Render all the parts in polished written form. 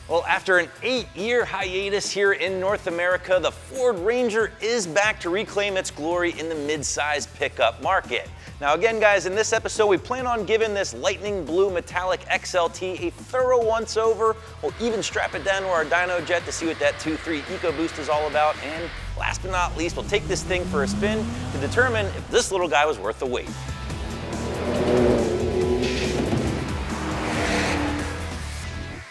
Well, after an 8-year hiatus here in North America, the Ford Ranger is back to reclaim its glory in the mid-size pickup market. Now again, guys, in this episode, we plan on giving this lightning blue metallic XLT a thorough once-over. We'll even strap it down to our dyno jet to see what that 2.3 EcoBoost is all about. And last but not least, we'll take this thing for a spin to determine if this little guy was worth the wait.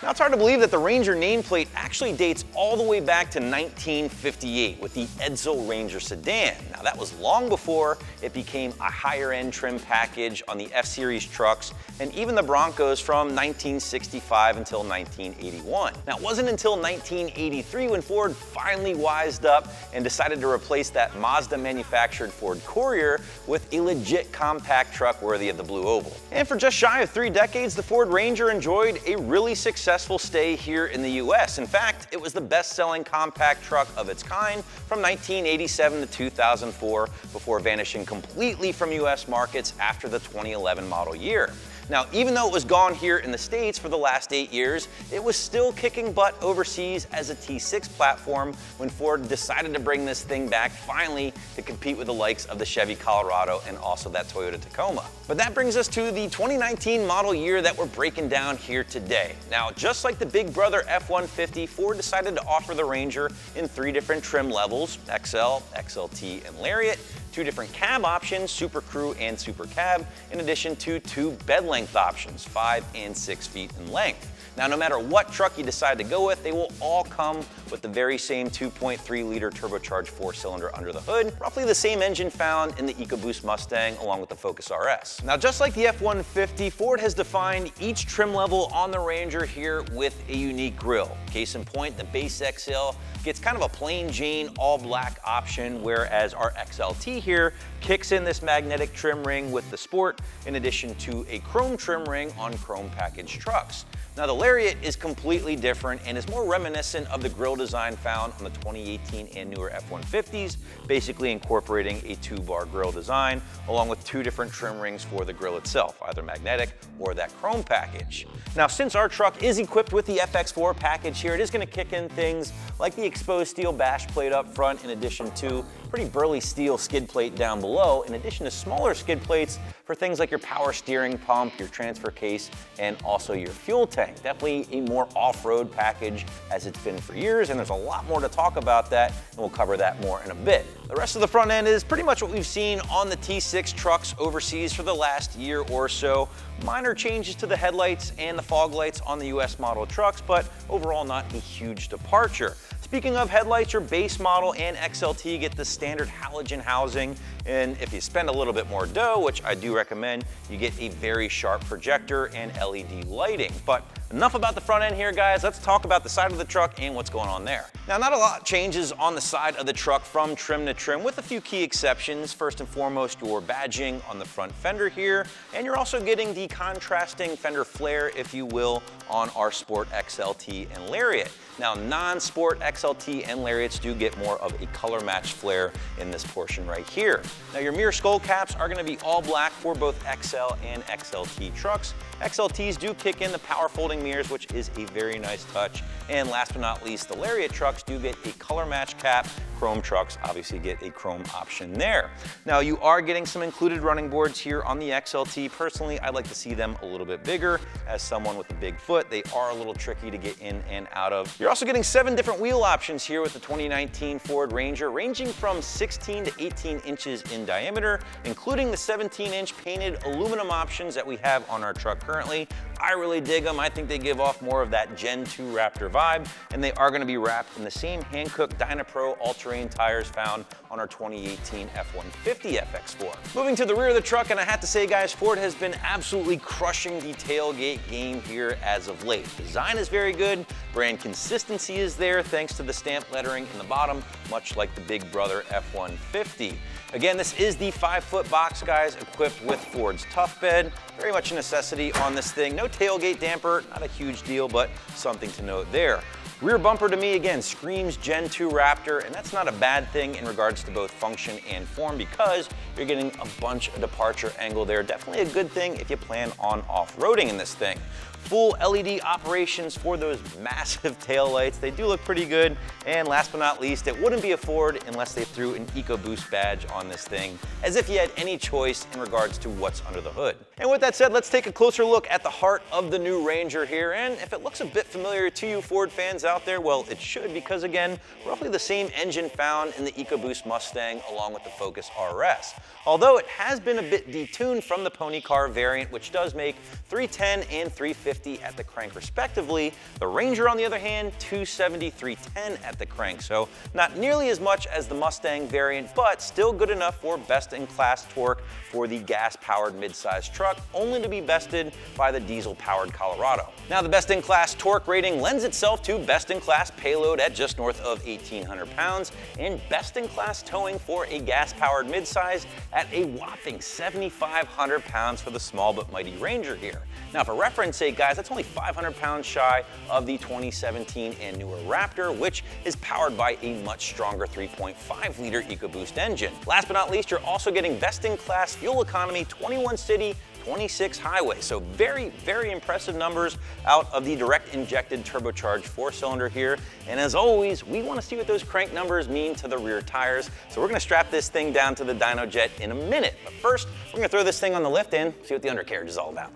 Now, it's hard to believe that the Ranger nameplate actually dates all the way back to 1958 with the Edsel Ranger sedan. Now, that was long before it became a higher-end trim package on the F-Series trucks and even the Broncos from 1965 until 1981. Now, it wasn't until 1983 when Ford finally wised up and decided to replace that Mazda-manufactured Ford Courier with a legit compact truck worthy of the blue oval. And for just shy of 3 decades, the Ford Ranger enjoyed a really successful stay here in the US. In fact, it was the best-selling compact truck of its kind from 1987 to 2004 before vanishing completely from US markets after the 2011 model year. Now, even though it was gone here in the States for the last 8 years, it was still kicking butt overseas as a T6 platform when Ford decided to bring this thing back finally to compete with the likes of the Chevy Colorado and also that Toyota Tacoma. But that brings us to the 2019 model year that we're breaking down here today. Now, just like the big brother F150, Ford decided to offer the Ranger in 3 different trim levels: XL, XLT, and Lariat, 2 different cab options, Super Crew and Super Cab, in addition to 2 bed length options, 5 and 6 feet in length. Now, no matter what truck you decide to go with, they will all come with the very same 2.3-liter turbocharged 4-cylinder under the hood, roughly the same engine found in the EcoBoost Mustang along with the Focus RS. Now, just like the F-150, Ford has defined each trim level on the Ranger here with a unique grille. Case in point, the base XL gets kind of a plain Jane all-black option, whereas our XLT here kicks in this magnetic trim ring with the Sport, in addition to a chrome trim ring on chrome package trucks. Now, the Lariat is completely different and is more reminiscent of the grille design found on the 2018 and newer F-150s, basically incorporating a 2-bar grille design along with 2 different trim rings for the grille itself, either magnetic or that chrome package. Now, since our truck is equipped with the FX4 package here, it is going to kick in things like the exposed steel bash plate up front, in addition to pretty burly steel skid plate down below, in addition to smaller skid plates for things like your power steering pump, your transfer case, and also your fuel tank. Definitely a more off-road package as it's been for years, and there's a lot more to talk about that, and we'll cover that more in a bit. The rest of the front end is pretty much what we've seen on the T6 trucks overseas for the last year or so. Minor changes to the headlights and the fog lights on the US model trucks, but overall not a huge departure. Speaking of headlights, your base model and XLT get the standard halogen housing, and if you spend a little bit more dough, which I do recommend, you get a very sharp projector and LED lighting. But enough about the front end here, guys. Let's talk about the side of the truck and what's going on there. Now, not a lot changes on the side of the truck from trim to trim, with a few key exceptions. First and foremost, your badging on the front fender here, and you're also getting the contrasting fender flare, if you will, on our Sport XLT and Lariat. Now, non-Sport XLT and Lariats do get more of a color match flare in this portion right here. Now, your mirror skull caps are going to be all black for both XL and XLT trucks. XLTs do kick in the power folding mirrors, which is a very nice touch. And last but not least, the Lariat trucks do get a color match cap. Chrome trucks obviously get a chrome option there. Now, you are getting some included running boards here on the XLT. Personally, I'd like to see them a little bit bigger. As someone with a big foot, they are a little tricky to get in and out of. You're also getting 7 different wheel options here with the 2019 Ford Ranger, ranging from 16 to 18 inches in diameter, including the 17-inch painted aluminum options that we have on our truck currently. I really dig them. I think they give off more of that Gen 2 Raptor vibe, and they are going to be wrapped in the same hand-cooked Dynapro all-terrain tires found on our 2018 F-150 FX4. Moving to the rear of the truck, and I have to say, guys, Ford has been absolutely crushing the tailgate game here as of late. Design is very good, brand consistency is there thanks to the stamped lettering in the bottom, much like the big brother F-150. Again, this is the 5-foot box, guys, equipped with Ford's Tough Bed. Very much a necessity on this thing. No tailgate damper, not a huge deal, but something to note there. Rear bumper to me, again, screams Gen 2 Raptor, and that's not a bad thing in regards to both function and form because you're getting a bunch of departure angle there. Definitely a good thing if you plan on off-roading in this thing. full LED operations for those massive taillights. They do look pretty good. And last but not least, it wouldn't be a Ford unless they threw an EcoBoost badge on this thing, as if you had any choice in regards to what's under the hood. And with that said, let's take a closer look at the heart of the new Ranger here. And if it looks a bit familiar to you Ford fans out there, well, it should, because again, roughly the same engine found in the EcoBoost Mustang along with the Focus RS. Although it has been a bit detuned from the pony car variant, which does make 310 and 350 at the crank respectively. The Ranger, on the other hand, 270, 310 at the crank. So not nearly as much as the Mustang variant, but still good enough for best-in-class torque for the gas-powered mid-size truck, only to be bested by the diesel-powered Colorado. Now, the best-in-class torque rating lends itself to best-in-class payload at just north of 1,800 pounds and best-in-class towing for a gas-powered midsize at a whopping 7,500 pounds for the small but mighty Ranger here. Now, for reference sake, guys, that's only 500 pounds shy of the 2017 and newer Raptor, which is powered by a much stronger 3.5-liter EcoBoost engine. Last but not least, you're also getting best-in-class fuel economy, 21 city, 26 highway. So very, very impressive numbers out of the direct injected turbocharged 4-cylinder here. And as always, we want to see what those crank numbers mean to the rear tires. So we're going to strap this thing down to the dyno jet in a minute. But first, we're going to throw this thing on the lift and see what the undercarriage is all about.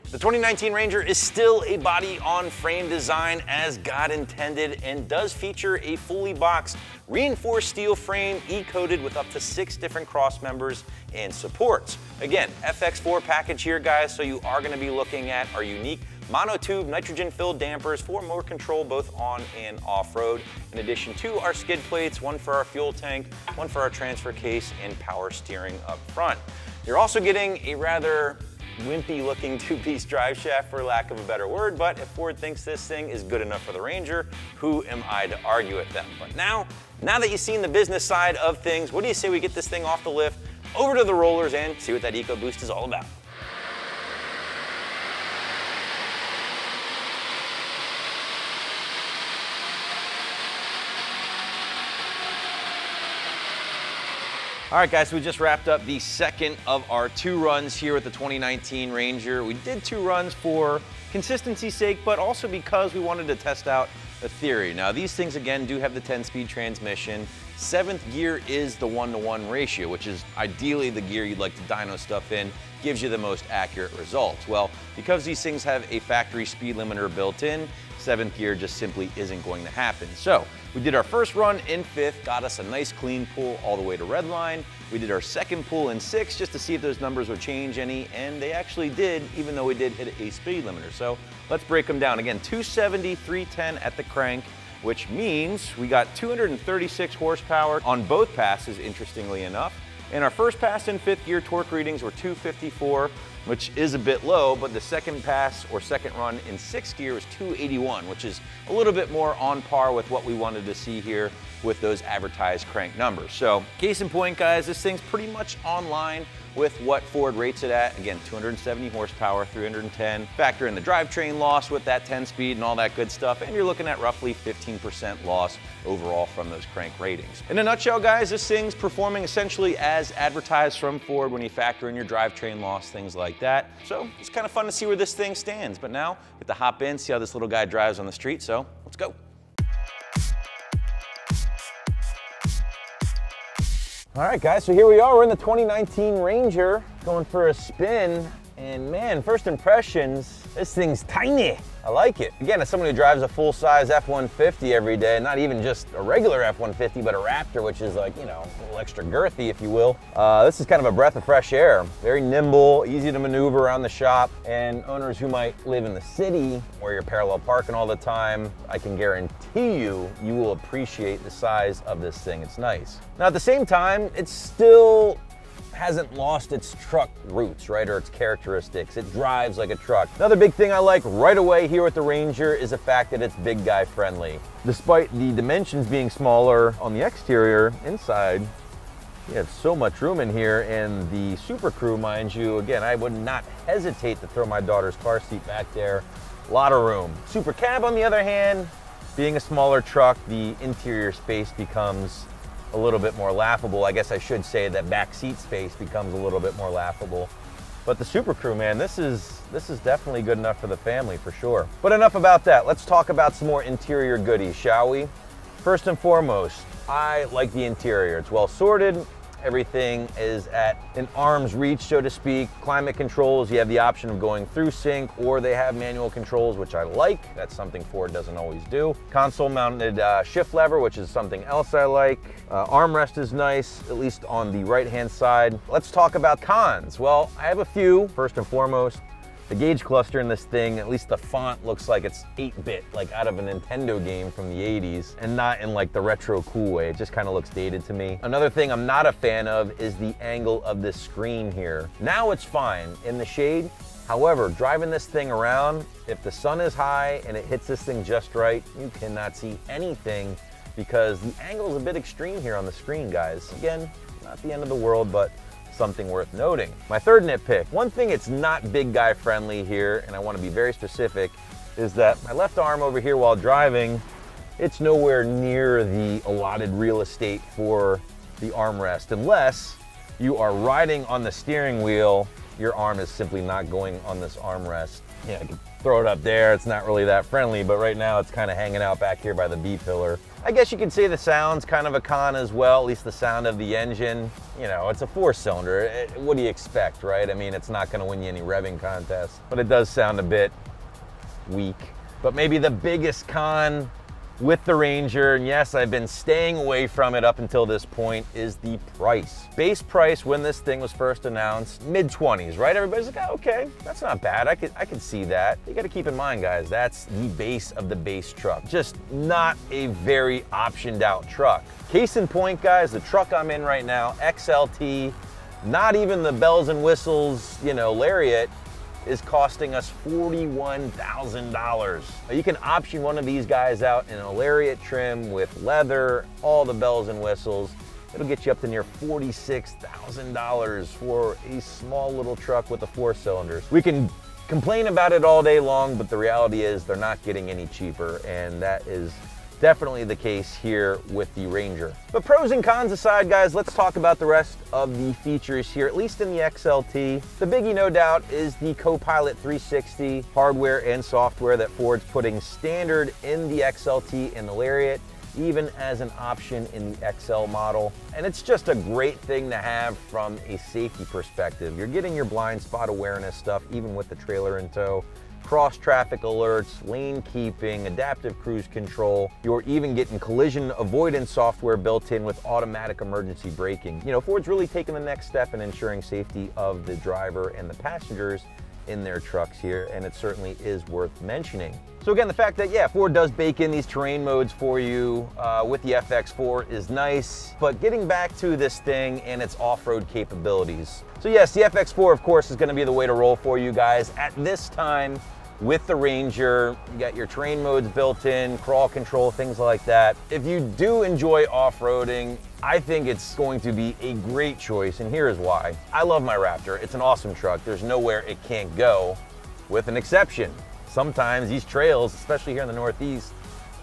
The 2019 Ranger is still a body-on-frame design as God intended and does feature a fully boxed reinforced steel frame E-coated with up to 6 different cross members and supports. Again, FX4 package here, guys, so you are going to be looking at our unique monotube nitrogen-filled dampers for more control both on and off-road, in addition to our skid plates, one for our fuel tank, one for our transfer case, and power steering up front. You're also getting a rather wimpy looking 2-piece drive shaft, for lack of a better word, but if Ford thinks this thing is good enough for the Ranger, who am I to argue with them? But now that you've seen the business side of things, what do you say we get this thing off the lift, over to the rollers, and see what that EcoBoost is all about? All right, guys, so we just wrapped up the second of our 2 runs here with the 2019 Ranger. We did 2 runs for consistency's sake, but also because we wanted to test out a theory. Now, these things, again, do have the 10-speed transmission. 7th gear is the 1-to-1 ratio, which is ideally the gear you'd like to dyno stuff in, gives you the most accurate results. Well, because these things have a factory speed limiter built in, 7th gear just simply isn't going to happen. So we did our first run in 5th, got us a nice clean pull all the way to redline. We did our second pull in 6th just to see if those numbers would change any, and they actually did, even though we did hit a speed limiter. So let's break them down. Again, 270, 310 at the crank, which means we got 236 horsepower on both passes, interestingly enough. And our first pass in 5th gear torque readings were 254, which is a bit low, but the second pass or second run in 6th gear was 281, which is a little bit more on par with what we wanted to see here with those advertised crank numbers. So case in point, guys, this thing's pretty much online with what Ford rates it at. Again, 270 horsepower, 310. Factor in the drivetrain loss with that 10-speed and all that good stuff, and you're looking at roughly 15% loss overall from those crank ratings. In a nutshell, guys, this thing's performing essentially as advertised from Ford when you factor in your drivetrain loss, things like that. So it's kind of fun to see where this thing stands. But now, we have to hop in, see how this little guy drives on the street, so let's go. All right, guys, so here we are. We're in the 2019 Ranger, going for a spin. And man, first impressions, this thing's tiny. I like it. Again, as someone who drives a full-size F150 every day, not even just a regular F150, but a Raptor, which is like, you know, a little extra girthy, if you will. This is kind of a breath of fresh air. Very nimble, easy to maneuver around the shop. And owners who might live in the city where you're parallel parking all the time, I can guarantee you will appreciate the size of this thing. It's nice. Now, at the same time, it's still hasn't lost its truck roots, right, or its characteristics. It drives like a truck. Another big thing I like right away here with the Ranger is the fact that it's big guy friendly. Despite the dimensions being smaller on the exterior, inside, you have so much room in here, and the Super Crew, mind you, again, I would not hesitate to throw my daughter's car seat back there. A lot of room. Super Cab, on the other hand, being a smaller truck, the interior space becomes a little bit more laughable. I guess I should say that back seat space becomes a little bit more laughable. But the Super Crew, man, this is definitely good enough for the family for sure. But enough about that. Let's talk about some more interior goodies, shall we? First and foremost, I like the interior. It's well sorted. Everything is at an arm's reach, so to speak. Climate controls, you have the option of going through sync, or they have manual controls, which I like. That's something Ford doesn't always do. Console mounted shift lever, which is something else I like. Armrest is nice, at least on the right-hand side. Let's talk about cons. Well, I have a few. First and foremost, the gauge cluster in this thing, at least the font looks like it's 8-bit, like out of a Nintendo game from the 80s, and not in like the retro cool way. It just kind of looks dated to me. Another thing I'm not a fan of is the angle of this screen here. Now it's fine in the shade. However, driving this thing around, if the sun is high and it hits this thing just right, you cannot see anything because the angle is a bit extreme here on the screen, guys. Again, not the end of the world, but something worth noting. My third nitpick, one thing it's not big guy friendly here, and I want to be very specific, is that my left arm over here while driving, it's nowhere near the allotted real estate for the armrest. Unless you are riding on the steering wheel, your arm is simply not going on this armrest. Yeah, I can throw it up there. It's not really that friendly, but right now it's kind of hanging out back here by the B pillar. I guess you could say the sound's kind of a con as well, at least the sound of the engine. You know, it's a 4-cylinder. What do you expect, right? I mean, it's not going to win you any revving contests, but it does sound a bit weak. But maybe the biggest con with the Ranger, and yes, I've been staying away from it up until this point, is the price. Base price when this thing was first announced, mid-20s, right? Everybody's like, oh, okay, that's not bad. I could see that. You gotta keep in mind, guys, that's the base of the base truck. Just not a very optioned out truck. Case in point, guys, the truck I'm in right now, XLT, not even the bells and whistles, you know, Lariat, is costing us $41,000. You can option one of these guys out in a Lariat trim with leather, all the bells and whistles. It'll get you up to near $46,000 for a small little truck with the 4 cylinders. We can complain about it all day long, but the reality is they're not getting any cheaper, and that is definitely the case here with the Ranger. But pros and cons aside, guys, let's talk about the rest of the features here, at least in the XLT. The biggie, no doubt, is the Co-Pilot 360 hardware and software that Ford's putting standard in the XLT and the Lariat, even as an option in the XL model. And it's just a great thing to have from a safety perspective. You're getting your blind spot awareness stuff, even with the trailer in tow. Cross traffic alerts, lane keeping, adaptive cruise control. You're even getting collision avoidance software built in with automatic emergency braking. You know, Ford's really taken the next step in ensuring safety of the driver and the passengers in their trucks here, and it certainly is worth mentioning. So again, the fact that, yeah, Ford does bake in these terrain modes for you with the FX4 is nice, but getting back to this thing and its off-road capabilities. So yes, the FX4, of course, is gonna be the way to roll for you guys. At this time, with the Ranger, you got your terrain modes built in, crawl control, things like that. If you do enjoy off-roading, I think it's going to be a great choice, and here is why. I love my Raptor. It's an awesome truck. There's nowhere it can't go, with an exception. Sometimes these trails, especially here in the Northeast,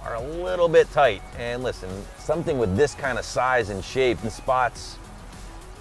are a little bit tight. And listen, something with this kind of size and shape and spots,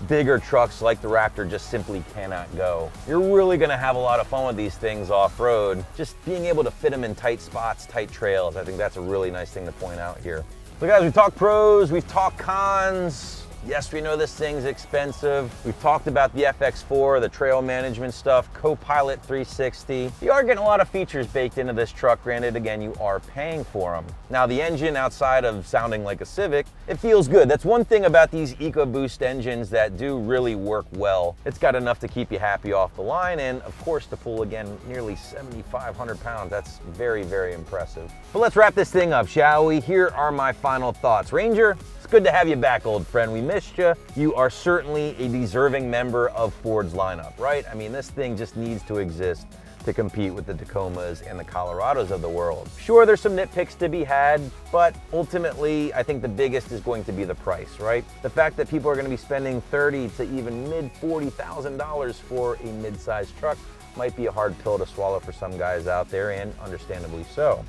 bigger trucks like the Raptor just simply cannot go. You're really gonna have a lot of fun with these things off-road. Just being able to fit them in tight spots, tight trails, I think that's a really nice thing to point out here. So guys, we've talked pros, we've talked cons. Yes, we know this thing's expensive. We've talked about the FX4, the trail management stuff, Co-Pilot 360. You are getting a lot of features baked into this truck. Granted, again, you are paying for them. Now, the engine, outside of sounding like a Civic, it feels good. That's one thing about these EcoBoost engines that do really work well. It's got enough to keep you happy off the line, and of course, to pull, again, nearly 7,500 pounds. That's very, very impressive. But let's wrap this thing up, shall we? Here are my final thoughts. Ranger, it's good to have you back, old friend. We missed you. You are certainly a deserving member of Ford's lineup, right? I mean, this thing just needs to exist to compete with the Tacomas and the Colorados of the world. Sure, there's some nitpicks to be had, but ultimately, I think the biggest is going to be the price, right? The fact that people are going to be spending $30,000 to even mid-$40,000 for a mid-sized truck might be a hard pill to swallow for some guys out there, and understandably so.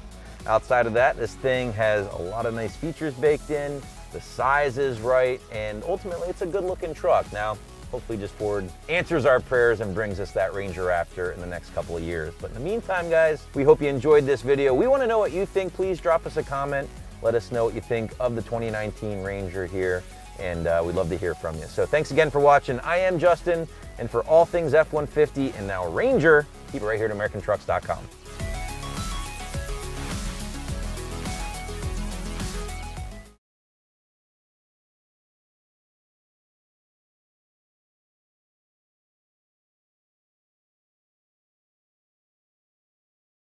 Outside of that, this thing has a lot of nice features baked in. The size is right, and ultimately it's a good looking truck. Now, hopefully just Ford answers our prayers and brings us that Ranger Raptor in the next couple of years. But in the meantime, guys, we hope you enjoyed this video. We want to know what you think. Please drop us a comment. Let us know what you think of the 2019 Ranger here, and we'd love to hear from you. So thanks again for watching. I am Justin, and for all things F-150 and now Ranger, keep it right here at AmericanTrucks.com.